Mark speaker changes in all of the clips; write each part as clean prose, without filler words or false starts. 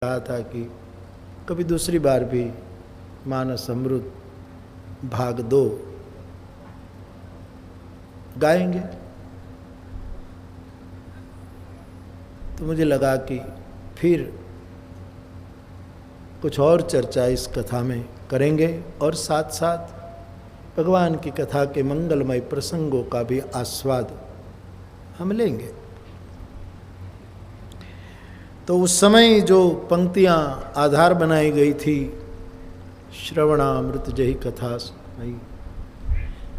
Speaker 1: कहा था कि कभी दूसरी बार भी मानस अमृत भाग 2 गाएंगे। तो मुझे लगा कि फिर कुछ और चर्चा इस कथा में करेंगे और साथ साथ भगवान की कथा के मंगलमय प्रसंगों का भी आस्वाद हम लेंगे। तो उस समय जो पंक्तियां आधार बनाई गई थी, श्रवणामृत जही कथा मई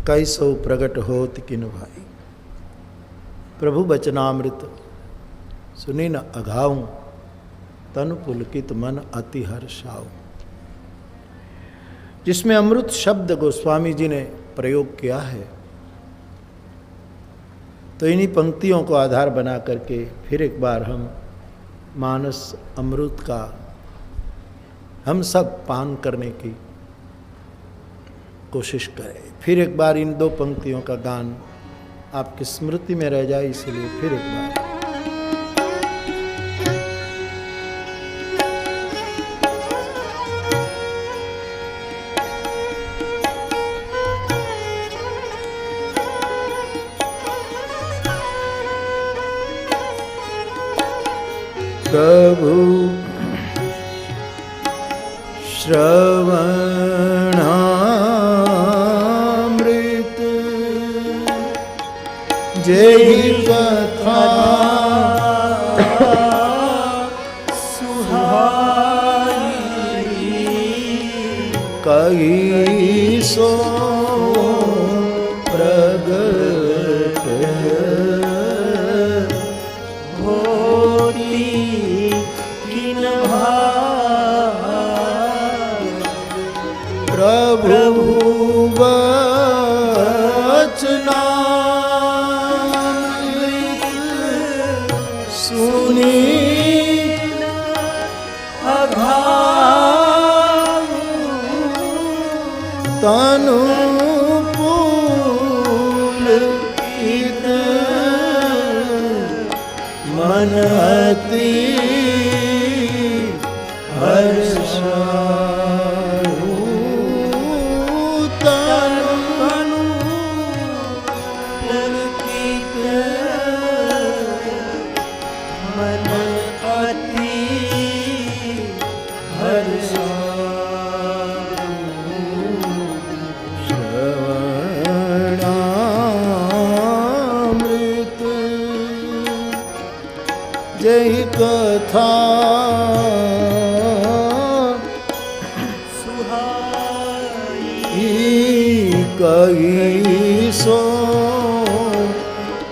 Speaker 1: कैसो प्रगट होत किन भाई, प्रभु बचनामृत सुनी न अघाऊं, तन पुलकित मन अति हर्षाऊं। जिसमें अमृत शब्द गोस्वामी जी ने प्रयोग किया है, तो इन्हीं पंक्तियों को आधार बना करके फिर एक बार हम मानस अमृत का हम सब पान करने की कोशिश करें। फिर एक बार इन 2 पंक्तियों का गान आपकी स्मृति में रह जाए, इसलिए फिर एक बार। प्रभु श्रवणामृत जय कथा सुहाई, कही सो प्रगट प्रभु वचनामृत सुनी अघाऊं, तनु पुलकित मन अति हर्षाऊं, जय कथा सुहाई, कही सो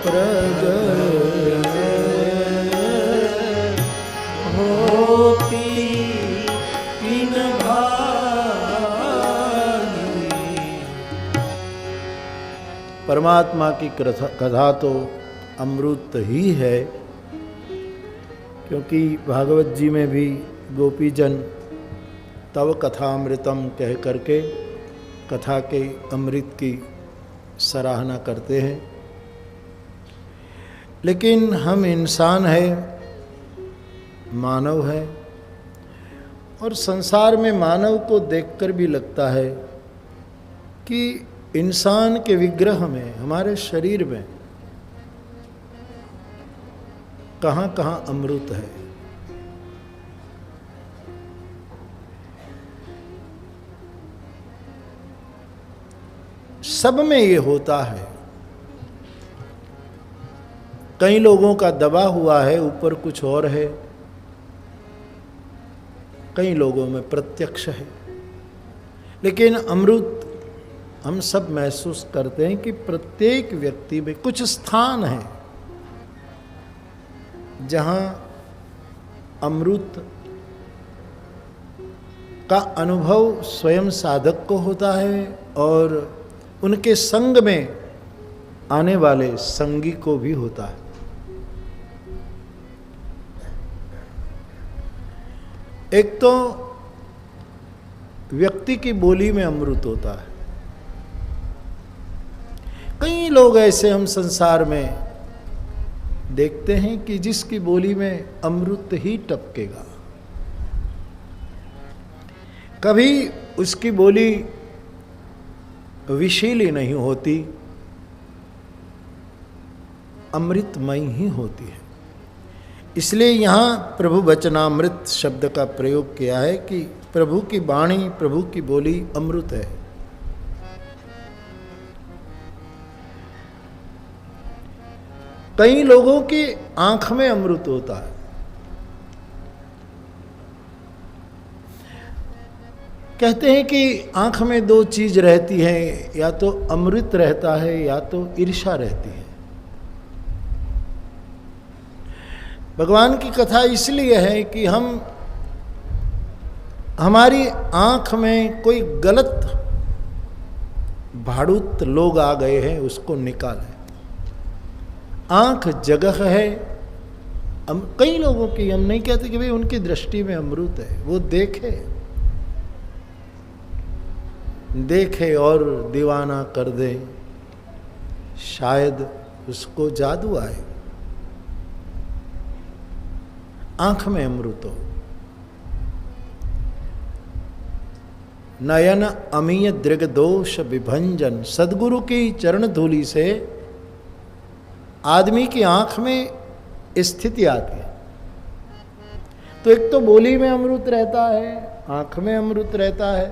Speaker 1: प्रगट होती किन भाई। परमात्मा की कथा तो अमृत ही है, क्योंकि भागवत जी में भी गोपीजन तव कथामृतम कह करके कथा के अमृत की सराहना करते हैं। लेकिन हम इंसान हैं, मानव हैं, और संसार में मानव को देखकर भी लगता है कि इंसान के विग्रह में, हमारे शरीर में कहाँ कहाँ अमृत है। सब में ये होता है। कई लोगों का दबा हुआ है, ऊपर कुछ और है, कई लोगों में प्रत्यक्ष है। लेकिन अमृत हम सब महसूस करते हैं कि प्रत्येक व्यक्ति में कुछ स्थान है जहां अमृत का अनुभव स्वयं साधक को होता है और उनके संग में आने वाले संगी को भी होता है। एक तो व्यक्ति की बोली में अमृत होता है। कई लोग ऐसे हम संसार में देखते हैं कि जिसकी बोली में अमृत ही टपकेगा, कभी उसकी बोली विषीली नहीं होती, अमृतमयी ही होती है। इसलिए यहाँ प्रभु वचनामृत शब्द का प्रयोग किया है कि प्रभु की वाणी, प्रभु की बोली अमृत है। कई लोगों की आंख में अमृत होता है। कहते हैं कि आंख में दो चीज रहती है, या तो अमृत रहता है या तो ईर्ष्या रहती है। भगवान की कथा इसलिए है कि हमारी आंख में कोई गलत भाड़ूत लोग आ गए हैं, उसको निकालें। आंख जगह है। कई लोगों की, हम नहीं कहते कि भाई उनकी दृष्टि में अमृत है, वो देखे और दीवाना कर दे, शायद उसको जादू आए। आंख में अमृत हो। नयन अमीय दृग दोष विभंजन, सदगुरु की चरण धूलि से आदमी की आंख में स्थिति आती है। तो एक तो बोली में अमृत रहता है, आंख में अमृत रहता है,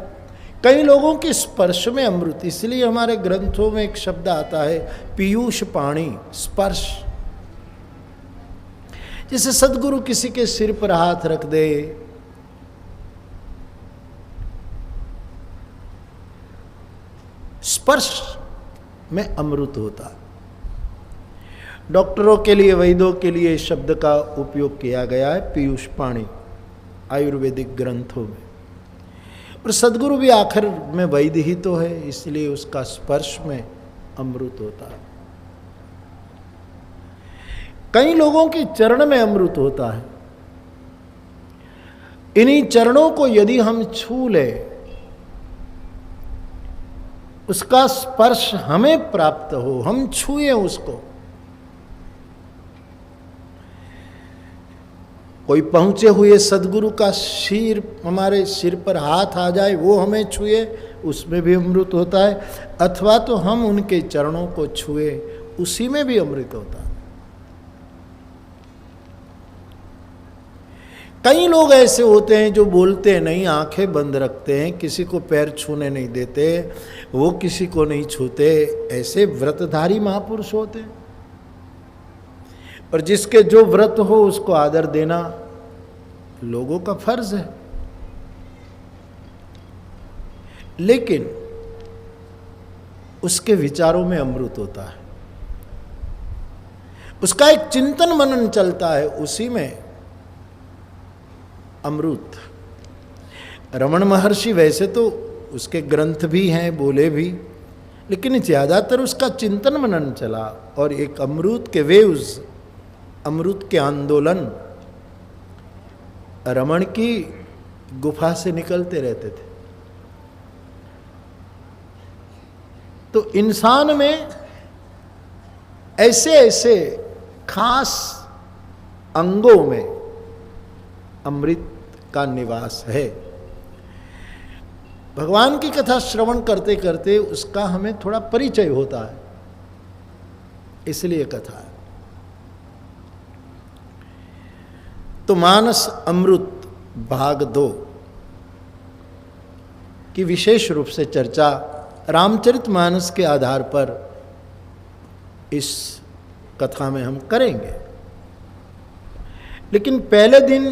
Speaker 1: कई लोगों के स्पर्श में अमृत। इसलिए हमारे ग्रंथों में एक शब्द आता है पीयूष पाणी, स्पर्श। जैसे सदगुरु किसी के सिर पर हाथ रख दे, स्पर्श में अमृत होता। डॉक्टरों के लिए, वैद्यों के लिए इस शब्द का उपयोग किया गया है पीयूष पाणी आयुर्वेदिक ग्रंथों में। और सदगुरु भी आखिर में वैद्य ही तो है, इसलिए उसका स्पर्श में अमृत होता है। कई लोगों के चरण में अमृत होता है। इन्हीं चरणों को यदि हम छू ले, उसका स्पर्श हमें प्राप्त हो, हम छुए उसको। कोई पहुंचे हुए सदगुरु का सिर, हमारे सिर पर हाथ आ जाए, वो हमें छुए, उसमें भी अमृत होता है। अथवा तो हम उनके चरणों को छुए, उसी में भी अमृत होता है। कई लोग ऐसे होते हैं जो बोलते नहीं, आंखें बंद रखते हैं, किसी को पैर छूने नहीं देते, वो किसी को नहीं छूते। ऐसे व्रतधारी महापुरुष होते हैं। और जिसके जो व्रत हो उसको आदर देना लोगों का फर्ज है। लेकिन उसके विचारों में अमृत होता है, उसका एक चिंतन मनन चलता है, उसी में अमृत। रमण महर्षि वैसे तो उसके ग्रंथ भी हैं, बोले भी, लेकिन ज्यादातर उसका चिंतन मनन चला। और एक अमृत के वेव्स, अमृत के आंदोलन रमण की गुफा से निकलते रहते थे। तो इंसान में ऐसे ऐसे खास अंगों में अमृत का निवास है। भगवान की कथा श्रवण करते करते उसका हमें थोड़ा परिचय होता है, इसलिए कथा है। तो मानस अमृत भाग 2 की विशेष रूप से चर्चा रामचरितमानस के आधार पर इस कथा में हम करेंगे। लेकिन पहले दिन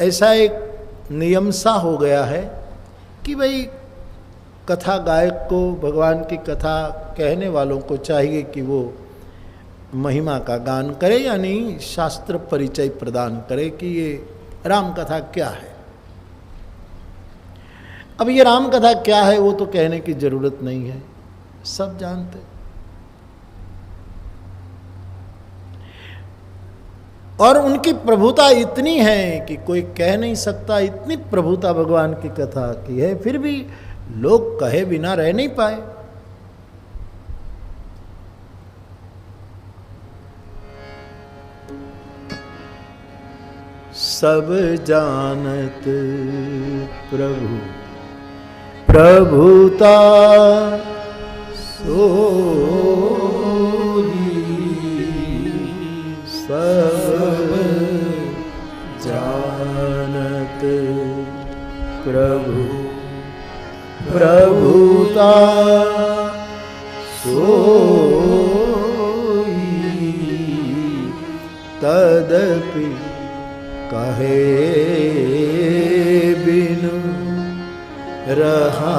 Speaker 1: ऐसा एक नियम सा हो गया है कि भाई कथा गायक को, भगवान की कथा कहने वालों को चाहिए कि वो महिमा का गान करे, यानी शास्त्र परिचय प्रदान करे कि ये राम कथा क्या है। अब ये राम कथा क्या है वो तो कहने की जरूरत नहीं है, सब जानते। और उनकी प्रभुता इतनी है कि कोई कह नहीं सकता, इतनी प्रभुता भगवान की कथा की है, फिर भी लोग कहे बिना रह नहीं पाए। सब जानत प्रभु प्रभुता सोई सब जानत प्रभु प्रभुता सोई तदपि कहे बिनु रहा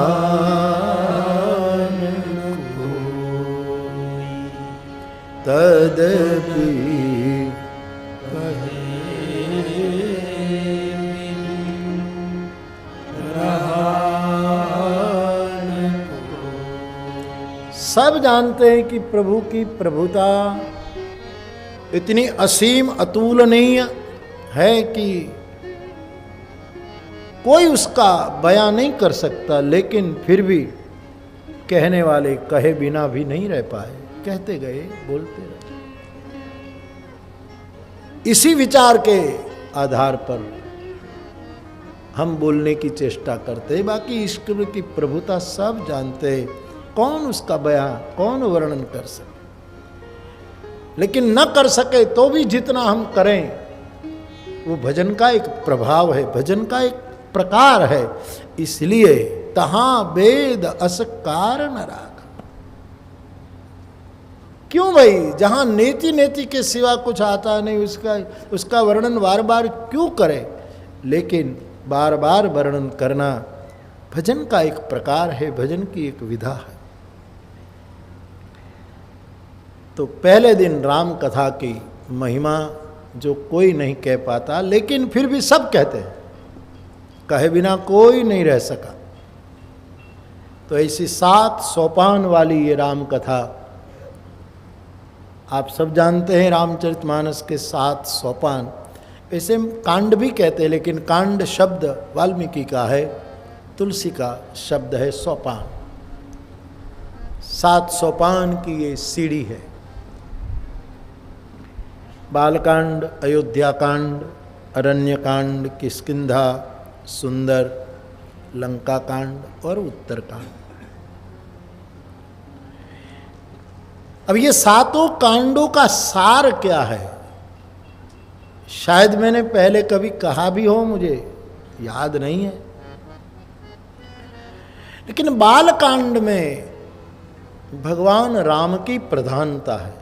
Speaker 1: न कोई तदपि कहे बिनु रहा न कोई। सब जानते हैं कि प्रभु की प्रभुता इतनी असीम अतुलनीय है कि कोई उसका बयां नहीं कर सकता, लेकिन फिर भी कहने वाले कहे बिना भी नहीं रह पाए, कहते गए, बोलते रहे। इसी विचार के आधार पर हम बोलने की चेष्टा करते हैं। बाकी ईश्वर की प्रभुता सब जानते हैं, कौन उसका बयां, कौन वर्णन कर सके। लेकिन न कर सके तो भी जितना हम करें वो भजन का एक प्रभाव है, भजन का एक प्रकार है। इसलिए तहां वेद अस कारण राग। क्यों भाई, जहां नेति नेति के सिवा कुछ आता नहीं उसका वर्णन बार बार क्यों करें। लेकिन बार बार वर्णन करना भजन का एक प्रकार है, भजन की एक विधा है। तो पहले दिन राम कथा की महिमा जो कोई नहीं कह पाता, लेकिन फिर भी सब कहते हैं, कहे बिना कोई नहीं रह सका। तो ऐसी 7 सोपान वाली ये राम कथा, आप सब जानते हैं रामचरितमानस के 7 सोपान। ऐसे कांड भी कहते हैं, लेकिन कांड शब्द वाल्मीकि का है, तुलसी का शब्द है सोपान। 7 सोपान की ये सीढ़ी है। बालकांड, अयोध्याकांड, अरण्यकांड, किष्किंधा, सुंदर, लंका कांड और उत्तरकांड। अब ये 7 कांडों का सार क्या है, शायद मैंने पहले कभी कहा भी हो, मुझे याद नहीं है। लेकिन बालकांड में भगवान राम की प्रधानता है।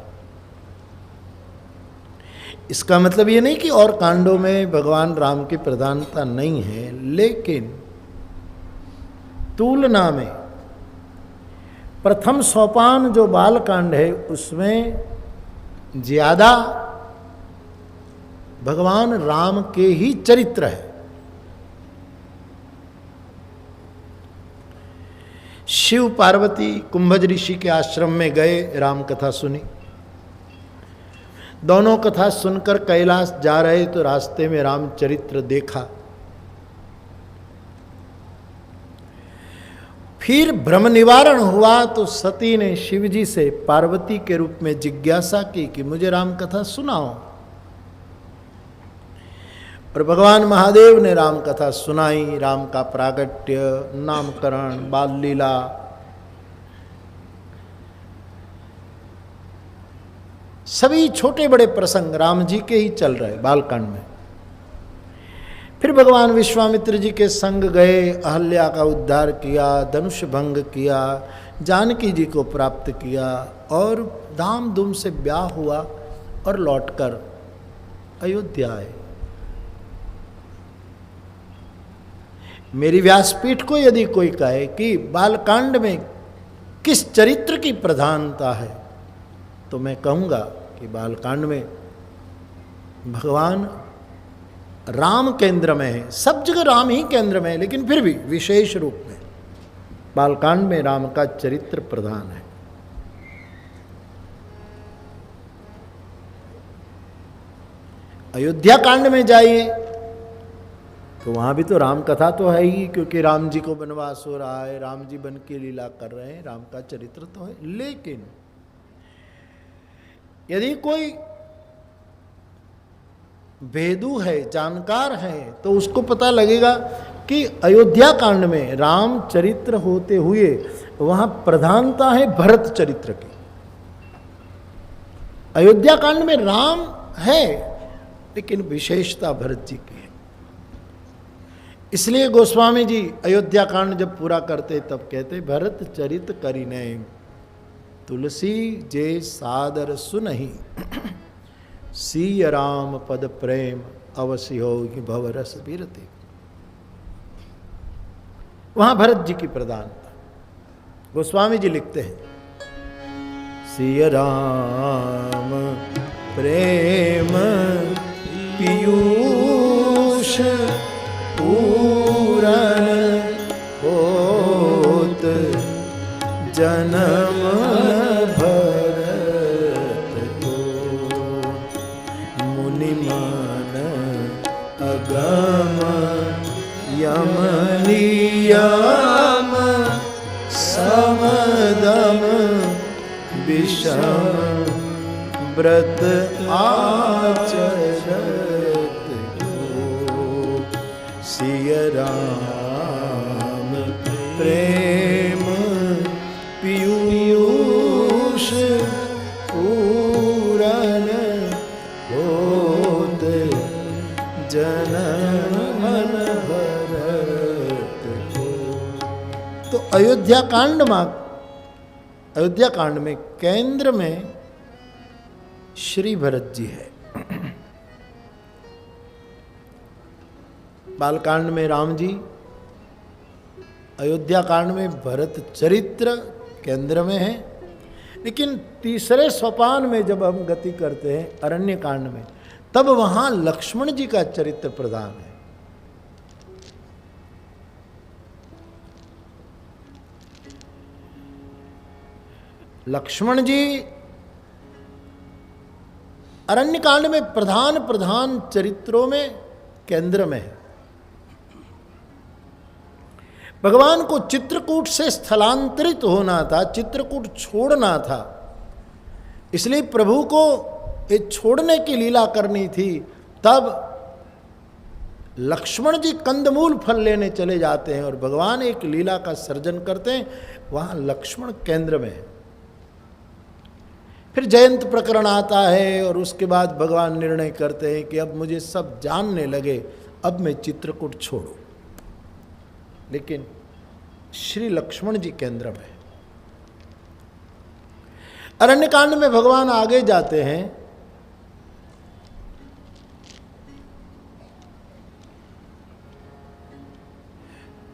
Speaker 1: इसका मतलब ये नहीं कि और कांडों में भगवान राम की प्रधानता नहीं है, लेकिन तुलना में प्रथम सोपान जो बालकांड है उसमें ज्यादा भगवान राम के ही चरित्र है। शिव पार्वती कुंभज ऋषि के आश्रम में गए, राम कथा सुनी। दोनों कथा सुनकर कैलाश जा रहे तो रास्ते में रामचरित्र देखा। फिर भ्रम निवारण हुआ तो सती ने शिवजी से पार्वती के रूप में जिज्ञासा की कि मुझे राम कथा सुनाओ। और भगवान महादेव ने राम कथा सुनाई। राम का प्रागट्य, नामकरण, बाल लीला, सभी छोटे बड़े प्रसंग राम जी के ही चल रहे बालकांड में। फिर भगवान विश्वामित्र जी के संग गए, अहल्या का उद्धार किया, धनुष भंग किया, जानकी जी को प्राप्त किया और धाम धूम से ब्याह हुआ और लौटकर अयोध्या आए। मेरी व्यासपीठ को यदि कोई कहे कि बालकांड में किस चरित्र की प्रधानता है, तो मैं कहूँगा कि बालकांड में भगवान राम केंद्र में है। सब जगह राम ही केंद्र में है, लेकिन फिर भी विशेष रूप में बालकांड में राम का चरित्र प्रधान है। अयोध्या कांड में जाइए तो वहां भी तो राम कथा तो है ही, क्योंकि राम जी को वनवास हो रहा है, राम जी बन के लीला कर रहे हैं, राम का चरित्र तो है। लेकिन यदि कोई वेदू है, जानकार है, तो उसको पता लगेगा कि अयोध्या कांड में राम चरित्र होते हुए वहां प्रधानता है भरत चरित्र की। अयोध्या कांड में राम है लेकिन विशेषता भरत जी की है। इसलिए गोस्वामी जी अयोध्या कांड जब पूरा करते तब कहते भरत चरित करिने तुलसी जे सादर सुनहि सीय राम पद प्रेम अवश्य होगी भवरस बीरते। वहां भरत जी की प्रधानता। गोस्वामी जी लिखते हैं सीय राम प्रेम पीयूष पूरन होत जन्म भरत को मुनि मन अगम यम नियम समदम विषम व्रत आचरत को सिय राम प्रेम पीयूष पूरन होत जनम भरत को। तो अयोध्या कांड में केंद्र में श्री भरत जी है। बालकांड में राम जी, अयोध्या कांड में भरत चरित्र केंद्र में है। लेकिन तीसरे सोपान में जब हम गति करते हैं अरण्य कांड में, तब वहां लक्ष्मण जी का चरित्र प्रधान है। लक्ष्मण जी अरण्य कांड में प्रधान चरित्रों में केंद्र में है। भगवान को चित्रकूट से स्थलांतरित होना था, चित्रकूट छोड़ना था, इसलिए प्रभु को ये छोड़ने की लीला करनी थी। तब लक्ष्मण जी कंदमूल फल लेने चले जाते हैं और भगवान एक लीला का सर्जन करते हैं, वहां लक्ष्मण केंद्र में है। फिर जयंत प्रकरण आता है और उसके बाद भगवान निर्णय करते हैं कि अब मुझे सब जानने लगे, अब मैं चित्रकूट छोड़ूं। लेकिन श्री लक्ष्मण जी केंद्र में। अरण्य कांड में भगवान आगे जाते हैं,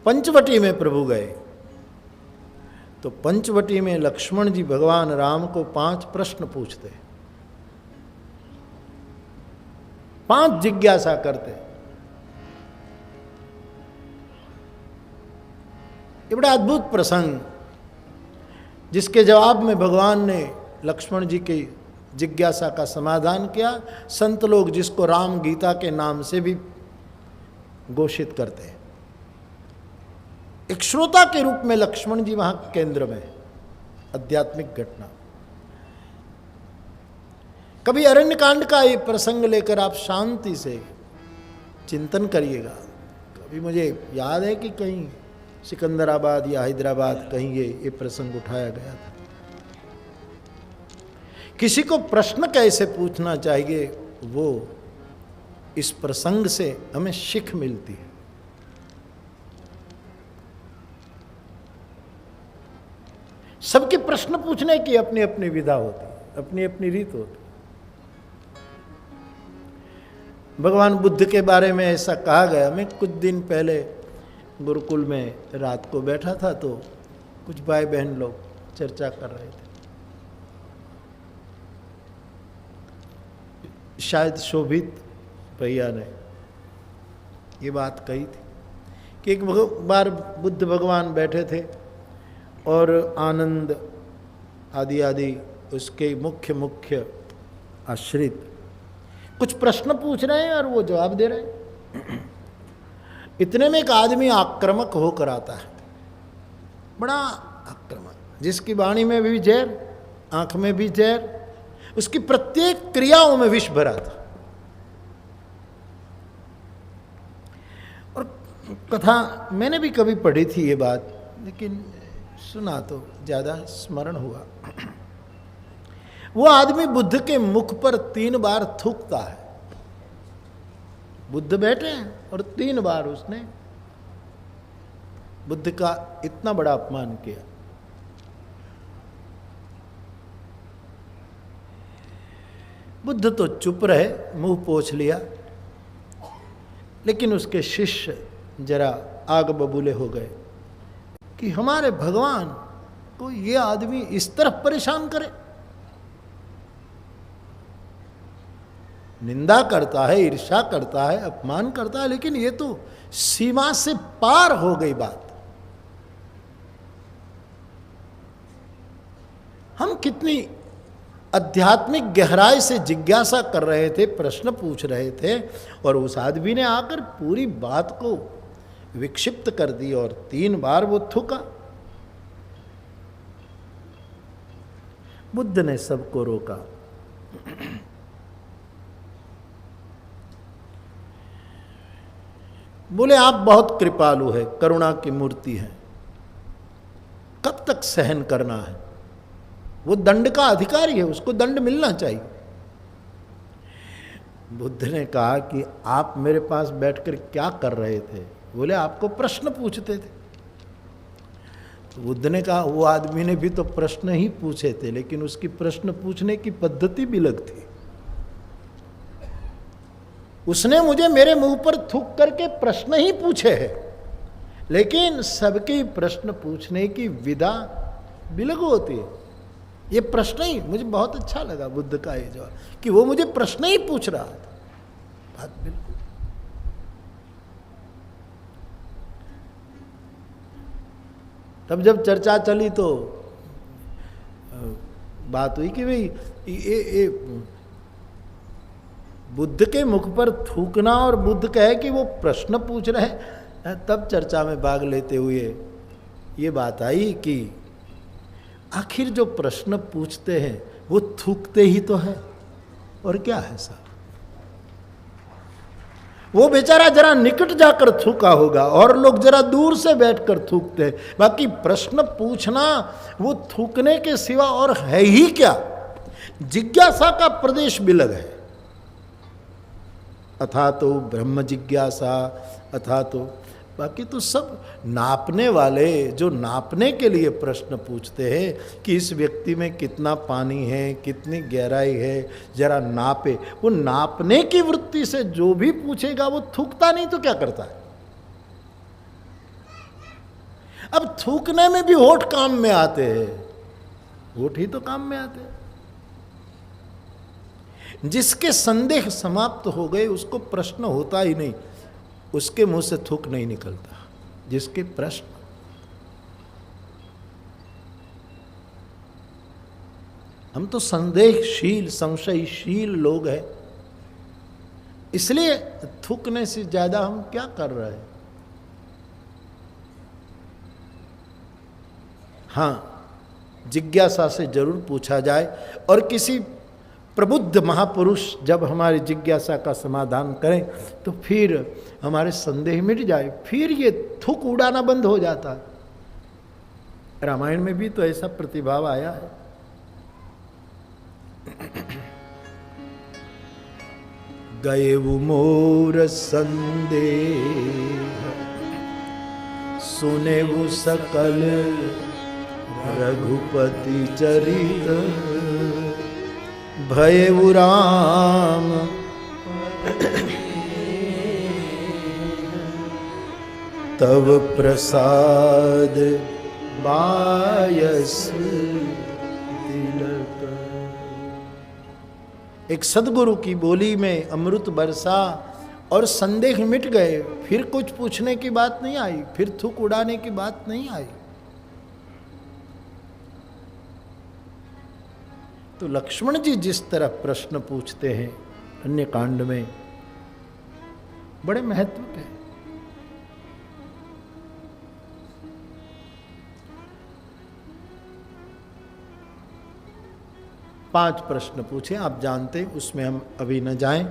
Speaker 1: पंचवटी में प्रभु गए तो पंचवटी में लक्ष्मण जी भगवान राम को 5 प्रश्न पूछते, 5 जिज्ञासा करते। ये बड़ा अद्भुत प्रसंग, जिसके जवाब में भगवान ने लक्ष्मण जी की जिज्ञासा का समाधान किया। संत लोग जिसको राम गीता के नाम से भी घोषित करते हैं। एक श्रोता के रूप में लक्ष्मण जी वहां केंद्र में। आध्यात्मिक घटना। कभी अरण्य कांड का ये प्रसंग लेकर आप शांति से चिंतन करिएगा। कभी मुझे याद है कि कहीं सिकंदराबाद या हैदराबाद कहीं ये प्रसंग उठाया गया था। किसी को प्रश्न कैसे पूछना चाहिए, वो इस प्रसंग से हमें सीख मिलती है। सबके प्रश्न पूछने की अपनी अपनी विधा होती है, अपनी अपनी रीत होती है। भगवान बुद्ध के बारे में ऐसा कहा गया। मैं कुछ दिन पहले गुरुकुल में रात को बैठा था तो कुछ भाई बहन लोग चर्चा कर रहे थे। शायद शोभित भैया ने ये बात कही थी कि एक बार बुद्ध भगवान बैठे थे और आनंद आदि आदि उसके मुख्य आश्रित कुछ प्रश्न पूछ रहे हैं और वो जवाब दे रहे हैं। इतने में एक आदमी आक्रामक होकर आता है, बड़ा आक्रामक, जिसकी वाणी में भी जहर, आंख में भी जहर, उसकी प्रत्येक क्रियाओं में विष भरा था। कथा मैंने भी कभी पढ़ी थी ये बात, लेकिन सुना तो ज़्यादा स्मरण हुआ। वो आदमी बुद्ध के मुख पर 3 बार थूकता है। बुद्ध बैठे हैं और 3 बार उसने बुद्ध का इतना बड़ा अपमान किया। बुद्ध तो चुप रहे, मुंह पोंछ लिया, लेकिन उसके शिष्य जरा आग बबूले हो गए कि हमारे भगवान को ये आदमी इस तरह परेशान करे, निंदा करता है, ईर्ष्या करता है, अपमान करता है, लेकिन ये तो सीमा से पार हो गई बात। हम कितनी आध्यात्मिक गहराई से जिज्ञासा कर रहे थे, प्रश्न पूछ रहे थे, और उस आदमी ने आकर पूरी बात को विक्षिप्त कर दी और 3 बार वो थूका। बुद्ध ने सबको रोका। बोले आप बहुत कृपालु है, करुणा की मूर्ति है, कब तक सहन करना है? वो दंड का अधिकारी है, उसको दंड मिलना चाहिए। बुद्ध ने कहा कि आप मेरे पास बैठकर क्या कर रहे थे? बोले आपको प्रश्न पूछते थे। तो बुद्ध ने कहा वो आदमी ने भी तो प्रश्न ही पूछे थे, लेकिन उसकी प्रश्न पूछने की पद्धति भी अलग थी। उसने मुझे मेरे मुंह पर थूक करके प्रश्न ही पूछे हैं, लेकिन सबके प्रश्न पूछने की विधा बिलग होती है। ये प्रश्न ही मुझे बहुत अच्छा लगा बुद्ध का ये जवाब, कि वो मुझे प्रश्न ही पूछ रहा था। बात बिल्कुल। तब जब चर्चा चली तो बात हुई कि भाई ये बुद्ध के मुख पर थूकना और बुद्ध कहे कि वो प्रश्न पूछ रहे हैं, तब चर्चा में भाग लेते हुए ये बात आई कि आखिर जो प्रश्न पूछते हैं वो थूकते ही तो है, और क्या है साहब? वो बेचारा जरा निकट जाकर थूका होगा और लोग जरा दूर से बैठकर थूकते हैं, बाकी प्रश्न पूछना वो थूकने के सिवा और है ही क्या? जिज्ञासा का प्रदेश बिलग है। अथा तो ब्रह्म जिज्ञासा, अथा तो बाकी तो सब नापने वाले जो नापने के लिए प्रश्न पूछते हैं कि इस व्यक्ति में कितना पानी है, कितनी गहराई है, जरा नापे। वो नापने की वृत्ति से जो भी पूछेगा वो थूकता नहीं तो क्या करता है? अब थूकने में भी होठ काम में आते हैं, होठ ही तो काम में आते हैं। जिसके संदेह समाप्त हो गए उसको प्रश्न होता ही नहीं, उसके मुंह से थूक नहीं निकलता। जिसके प्रश्न, हम तो संदेहशील संशयशील लोग हैं, इसलिए थूकने से ज्यादा हम क्या कर रहे हैं? हाँ, जिज्ञासा से जरूर पूछा जाए, और किसी प्रबुद्ध महापुरुष जब हमारी जिज्ञासा का समाधान करें तो फिर हमारे संदेह मिट जाए, फिर ये थूक उड़ाना बंद हो जाता है। रामायण में भी तो ऐसा प्रतिभाव आया है। गए वो मोर संदेह, सुने वो सकल रघुपति चरित, भयउ राम तव प्रसाद बायस तिलक। एक सदगुरु की बोली में अमृत बरसा और संदेह मिट गए, फिर कुछ पूछने की बात नहीं आई, फिर थूक उड़ाने की बात नहीं आई। तो लक्ष्मण जी जिस तरह प्रश्न पूछते हैं अन्य कांड में, बड़े महत्व के। 5 प्रश्न पूछे, आप जानते, उसमें हम अभी न जाएं।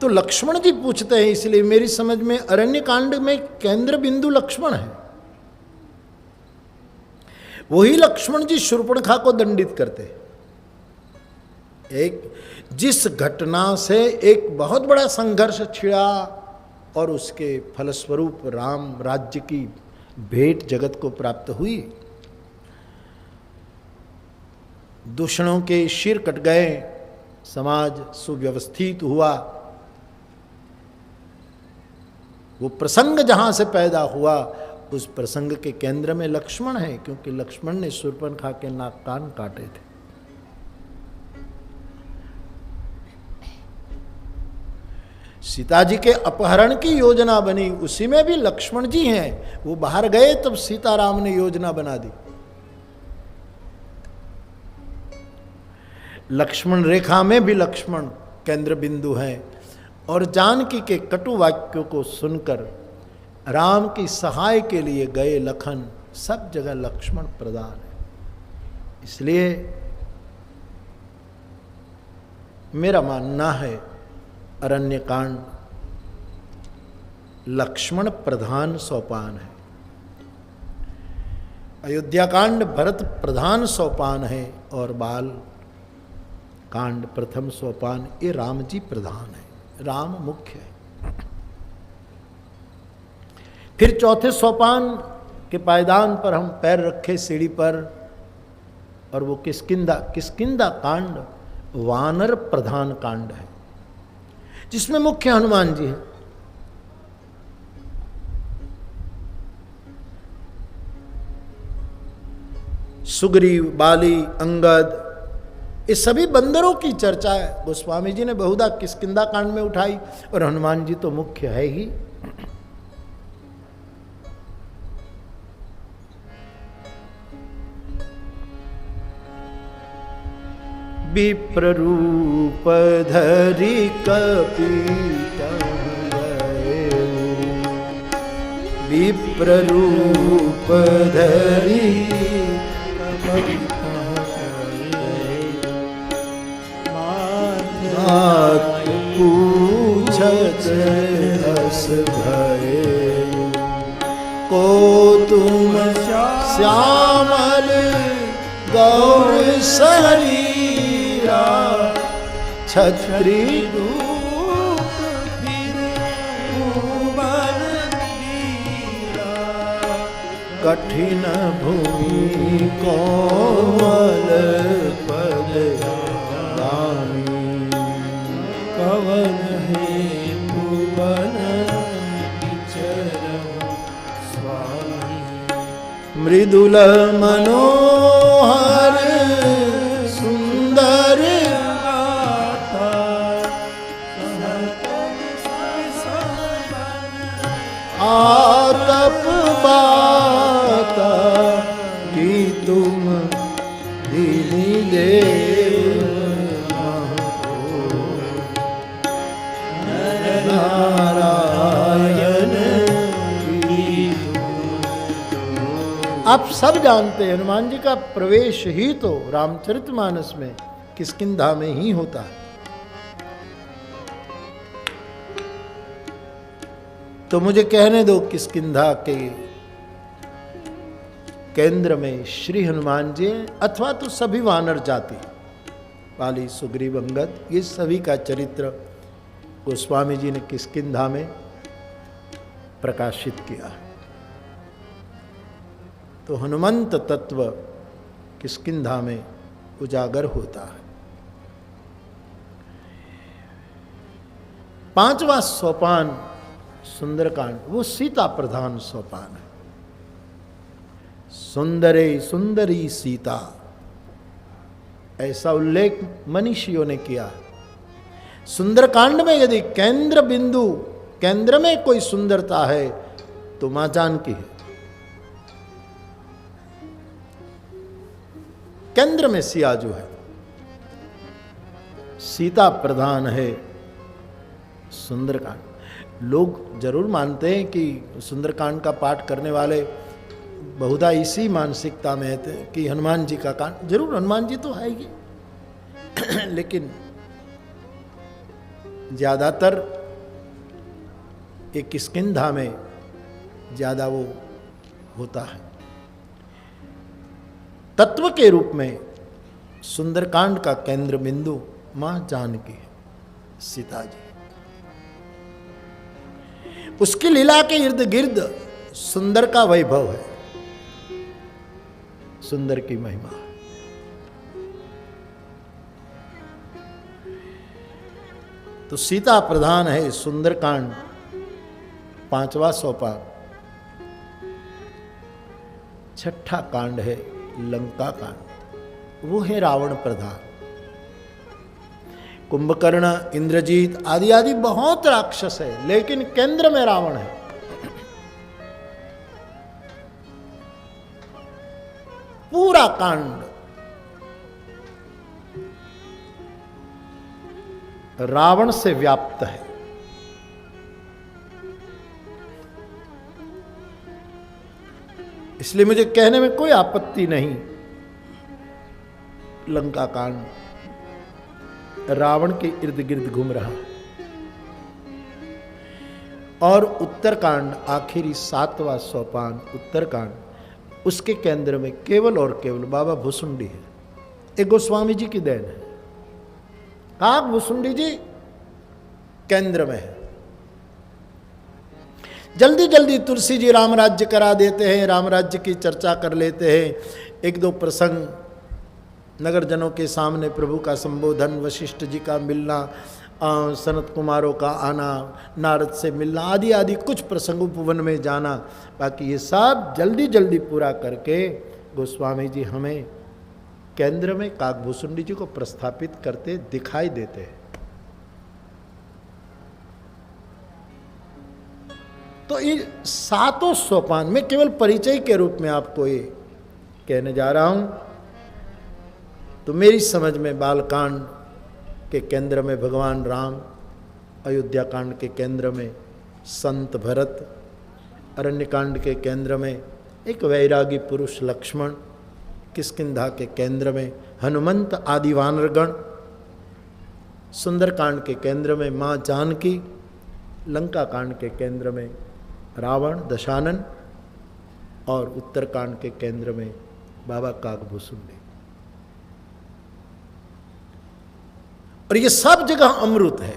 Speaker 1: तो लक्ष्मण जी पूछते हैं, इसलिए मेरी समझ में अरण्य कांड में केंद्र बिंदु लक्ष्मण है। वही लक्ष्मण जी शूर्पणखा को दंडित करते हैं। एक जिस घटना से एक बहुत बड़ा संघर्ष छिड़ा और उसके फलस्वरूप राम राज्य की भेंट जगत को प्राप्त हुई, दूषणों के शिर कट गए, समाज सुव्यवस्थित हुआ, वो प्रसंग जहां से पैदा हुआ उस प्रसंग के केंद्र में लक्ष्मण है, क्योंकि लक्ष्मण ने शूर्पणखा के नाक कान काटे थे। सीता जी के अपहरण की योजना बनी, उसी में भी लक्ष्मण जी हैं। वो बाहर गए तब सीताराम ने योजना बना दी। लक्ष्मण रेखा में भी लक्ष्मण केंद्र बिंदु हैं। और जानकी के कटु वाक्यों को सुनकर राम की सहाय के लिए गए लखन, सब जगह लक्ष्मण प्रधान है। इसलिए मेरा मानना है अरण्यकांड लक्ष्मण प्रधान सोपान है, अयोध्याकांड भरत प्रधान सोपान है, और बाल कांड प्रथम सोपान ये राम जी प्रधान है, राम मुख्य है। फिर चौथे सोपान के पायदान पर हम पैर रखे सीढ़ी पर, और वो किष्किंधा कांड वानर प्रधान कांड है, जिसमें मुख्य हनुमान जी हैं। सुग्रीव, बाली, अंगद, ये सभी बंदरों की चर्चा है गोस्वामी जी ने बहुधा किष्किंधा कांड में उठाई, और हनुमान जी तो मुख्य है ही। विप्र रूप धरि कपीत गए, विप्र रूप धरि कपीत पूछत रस भये, को तुम श्यामल गौर शरीरा, छत्री रूप फिर भुवन वीरा, कठिन भूमि कोमल पद गामी, कवन है भुवन विचरहु स्वामी, मृदुल मनोहर सुंदर गाथा, आतप बाता कि तुम दीनी देव नारायण। आप सब जानते हैं हनुमान जी का प्रवेश ही तो रामचरितमानस में किष्किंधा में ही होता है। तो मुझे कहने दो, किष्किंधा के केंद्र में श्री हनुमान जी अथवा तो सभी वानर जाति, बाली, सुग्रीव, अंगद, ये सभी का चरित्र गोस्वामी जी ने किष्किंधा में प्रकाशित किया। तो हनुमंत तत्व किष्किंधा में उजागर होता है। पांचवा सोपान सुंदरकांड, वो सीता प्रधान सोपान है। सुंदरे सुंदरी सीता, ऐसा उल्लेख मनीषियों ने किया। सुंदरकांड में यदि केंद्र बिंदु, केंद्र में कोई सुंदरता है तो मां जानकी है। केंद्र में सिया जो है, सीता प्रधान है सुंदरकांड। लोग जरूर मानते हैं कि सुंदरकांड का पाठ करने वाले बहुधा इसी मानसिकता में थे कि हनुमान जी का कांड, जरूर हनुमान जी तो है ही, लेकिन ज़्यादातर एक किष्किंधा में ज़्यादा वो होता है। तत्व के रूप में सुंदरकांड का केंद्र बिंदु मां जानकी है, सीता जी। उसकी लीला के इर्द गिर्द सुंदर का वैभव है, सुंदर की महिमा। तो सीता प्रधान है सुंदरकांड, 5वां सोपान। 6ठा कांड है लंका कांड, वो है रावण प्रधान। कुंभकर्ण, इंद्रजीत आदि आदि बहुत राक्षस है, लेकिन केंद्र में रावण है। पूरा कांड रावण से व्याप्त है। इसलिए मुझे कहने में कोई आपत्ति नहीं, लंका कांड रावण के इर्द गिर्द घूम रहा। और उत्तरकांड आखिरी 7वां सोपान उत्तरकांड, उसके केंद्र में केवल और केवल बाबा भुसुंडी है। एक गोस्वामी जी की देन है। कहा भुसुंडी जी केंद्र में है। जल्दी जल्दी तुलसी जी राम राज्य करा देते हैं, राम राज्य की चर्चा कर लेते हैं। एक दो प्रसंग, नगर जनों के सामने प्रभु का संबोधन, वशिष्ठ जी का मिलना, सनत कुमारों का आना, नारद से मिलना आदि आदि कुछ प्रसंग, उपवन में जाना। बाकी ये सब जल्दी जल्दी पूरा करके गोस्वामी जी हमें केंद्र में काकभूषुंडी जी को प्रस्थापित करते दिखाई देते हैं। तो ये 7 सोपान में केवल परिचय के रूप में आपको ये कहने जा रहा हूं। तो मेरी समझ में बालकांड के केंद्र में भगवान राम, अयोध्या कांड के केंद्र में संत भरत, अरण्यकांड के केंद्र में एक वैरागी पुरुष लक्ष्मण, किष्किंधा के केंद्र में हनुमंत आदि वानरगण, सुंदरकांड के केंद्र में मां जानकी, लंका कांड के केंद्र में रावण दशानन और उत्तरकांड के केंद्र में बाबा काकभूषुंडी। और ये सब जगह अमृत है,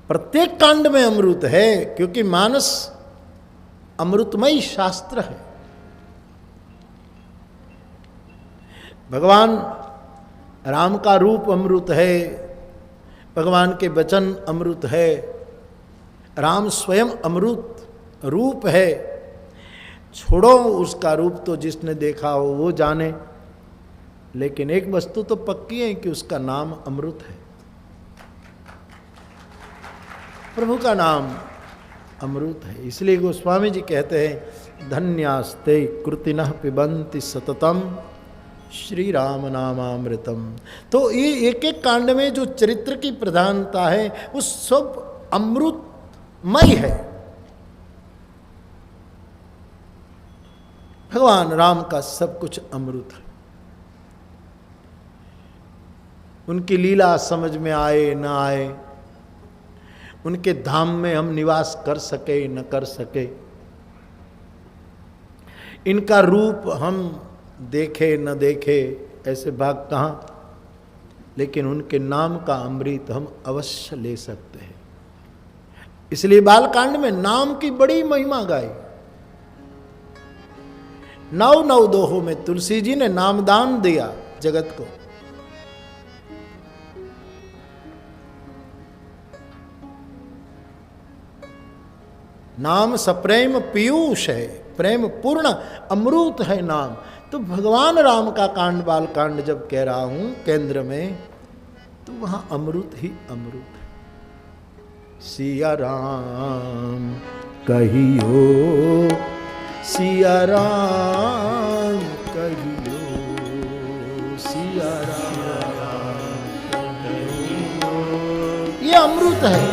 Speaker 1: प्रत्येक कांड में अमृत है, क्योंकि मानस अमृतमयी शास्त्र है। भगवान राम का रूप अमृत है, भगवान के वचन अमृत है, राम स्वयं अमृत रूप है। छोड़ो उसका रूप तो जिसने देखा हो वो जाने, लेकिन एक वस्तु तो पक्की है कि उसका नाम अमृत है। प्रभु का नाम अमृत है। इसलिए गोस्वामी जी कहते हैं, धन्यास्ते कृतिनः पिबन्ति सततम श्री राम नामामृतम। तो ये एक एक कांड में जो चरित्र की प्रधानता है वो सब अमृतमय है। भगवान राम का सब कुछ अमृत है। उनकी लीला समझ में आए न आए, उनके धाम में हम निवास कर सके न कर सके, इनका रूप हम देखे न देखे, ऐसे भाग कहाँ, लेकिन उनके नाम का अमृत हम अवश्य ले सकते हैं। इसलिए बालकांड में नाम की बड़ी महिमा गाई। 9 दोहों में तुलसी जी ने नामदान दिया जगत को। नाम सप्रेम पीयूष है, प्रेम पूर्ण अमृत है नाम। तो भगवान राम का कांड बाल कांड जब कह रहा हूं केंद्र में, तो वहां अमृत ही अमृत है। सिया राम कहियो, सिया राम कहियो, सिया राम कहियो, ये अमृत है।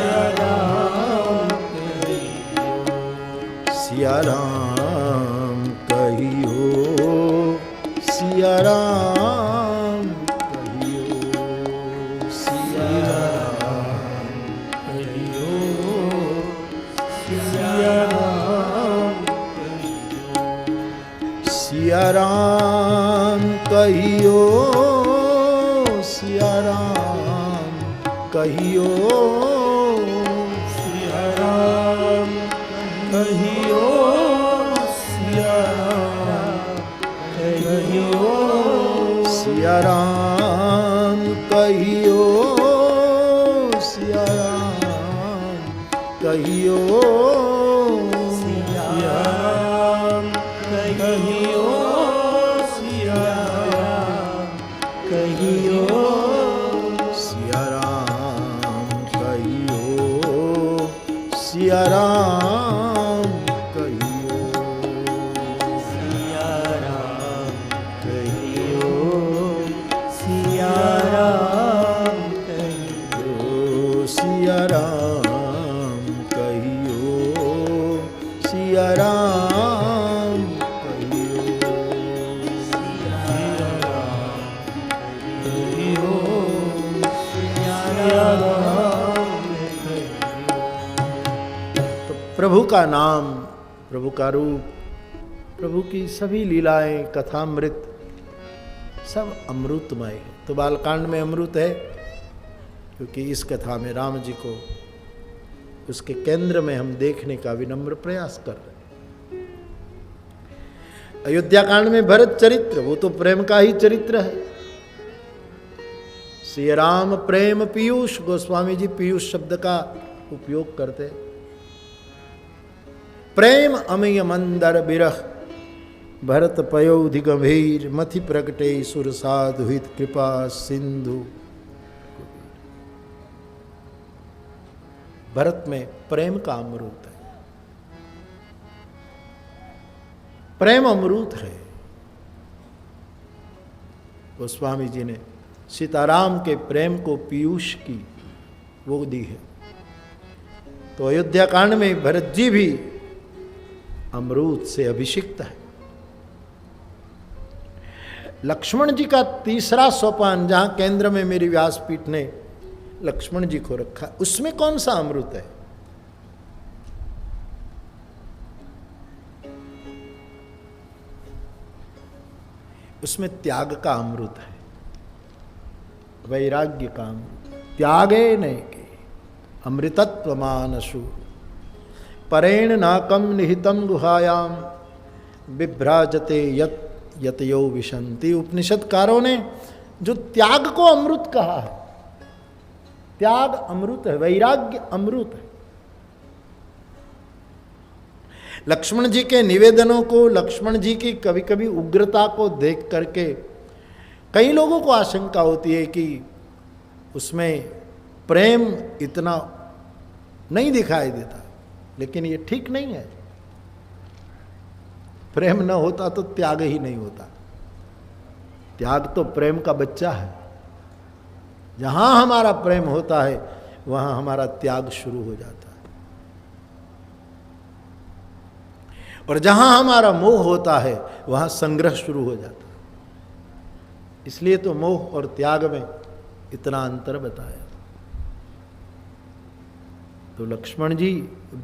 Speaker 1: सिया राम कहियो, सिया राम कहियो, सिया सिया राम कहियो, सिया राम कहियो,
Speaker 2: सिया राम कहियो, सिया राम कहियो,
Speaker 1: सिया राम कहियो, सिया राम कहियो,
Speaker 2: सिया राम कहियो, सिया राम कहियो,
Speaker 1: सिया राम कहियो, सिया राम कहियो,
Speaker 2: सिया राम कहियो, सिया राम कहियो,
Speaker 1: सिया राम कहियो, सिया राम कहियो,
Speaker 2: सिया राम कहियो, सिया राम कहियो।
Speaker 1: तो प्रभु का नाम, प्रभु का रूप, प्रभु की सभी लीलाएं, कथामृत सब अमृतमय है। तो बालकांड में अमृत है क्योंकि इस कथा में राम जी को उसके केंद्र में हम देखने का विनम्र प्रयास कर रहे हैं। अयोध्या कांड में भरत चरित्र, वो तो प्रेम का ही चरित्र है। श्री राम प्रेम पीयूष, गोस्वामी जी पीयूष शब्द का उपयोग करते। प्रेम अमय मंदर बिरह, भरत पयोधि गंभीर, मथि प्रगटे सुर साधु हित कृपा सिंधु। भरत में प्रेम का अमृत है, प्रेम अमृत है। गोस्वामी जी ने सीताराम के प्रेम को पीयूष की वो दी है। तो अयोध्या कांड में भरत जी भी अमृत से अभिषिक्त है। लक्ष्मण जी का तीसरा सोपान, जहां केंद्र में मेरी व्यासपीठ ने लक्ष्मण जी को रखा, उसमें कौन सा अमृत है? उसमें त्याग का अमृत है, वैराग्य का अमृत। त्यागे नैके अमृतत्व मानसु, परेण नाकम निहितम गुहायाम, बिभ्राजते यत यतयो विशंति। उपनिषदकारों ने जो त्याग को अमृत कहा है, त्याग अमृत है, वैराग्य अमृत है। लक्ष्मण जी के निवेदनों को, लक्ष्मण जी की कभी कभी उग्रता को देख करके कई लोगों को आशंका होती है कि उसमें प्रेम इतना नहीं दिखाई देता, लेकिन ये ठीक नहीं है। प्रेम न होता तो त्याग ही नहीं होता। त्याग तो प्रेम का बच्चा है। जहां हमारा प्रेम होता है वहां हमारा त्याग शुरू हो जाता है, और जहां हमारा मोह होता है वहां संग्रह शुरू हो जाता है। इसलिए तो मोह और त्याग में इतना अंतर बताया। तो लक्ष्मण जी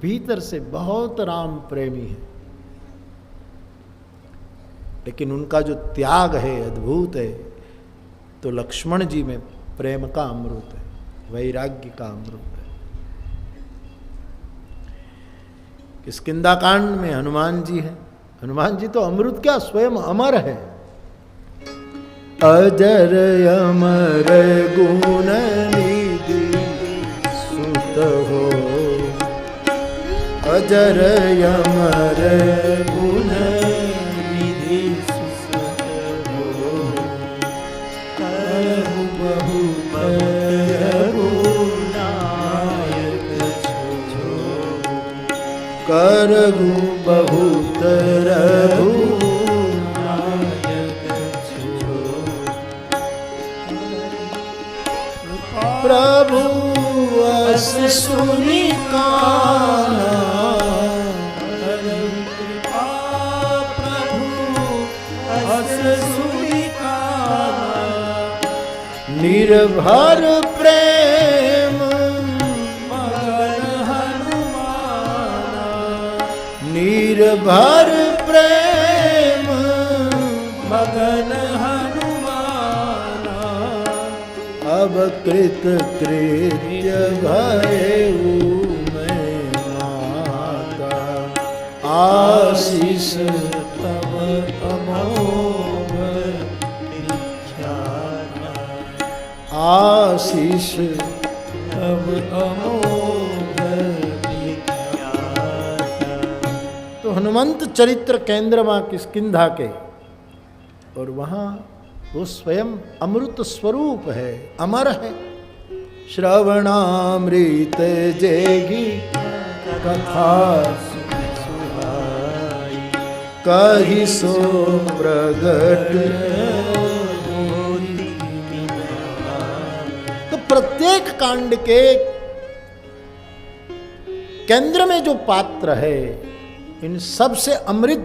Speaker 1: भीतर से बहुत राम प्रेमी है, लेकिन उनका जो त्याग है अद्भुत है। तो लक्ष्मण जी में प्रेम का अमृत है, वैराग्य का अमृत है। किष्किंधा कांड में हनुमान जी है। हनुमान जी तो अमृत क्या, स्वयं अमर है। अजर अमर गुण निधि सुत हो, अजर अमर गुण
Speaker 2: निधि सुत हो, करहु बहु रघुनायक छो,
Speaker 1: करहु बहुत रघु प्रभु अस सुनि काना,
Speaker 2: प्रभु अस सुनि काना,
Speaker 1: निर्भर प्रेम
Speaker 2: मगन हनुमाना,
Speaker 1: निर्भर प्रेम कृत कृत्य भयऊ मैं माता, आशीष
Speaker 2: तब अमोघ विख्यात,
Speaker 1: आशीष
Speaker 2: तब अमोघ विख्यात।
Speaker 1: तो हनुमंत चरित्र केंद्र मां किष्किंधा के, और वहाँ वो स्वयं अमृत स्वरूप है, अमर है। श्रवणामृत जेगी कथा कही सो प्रगट। तो प्रत्येक कांड के केंद्र में जो पात्र है, इन सब से अमृत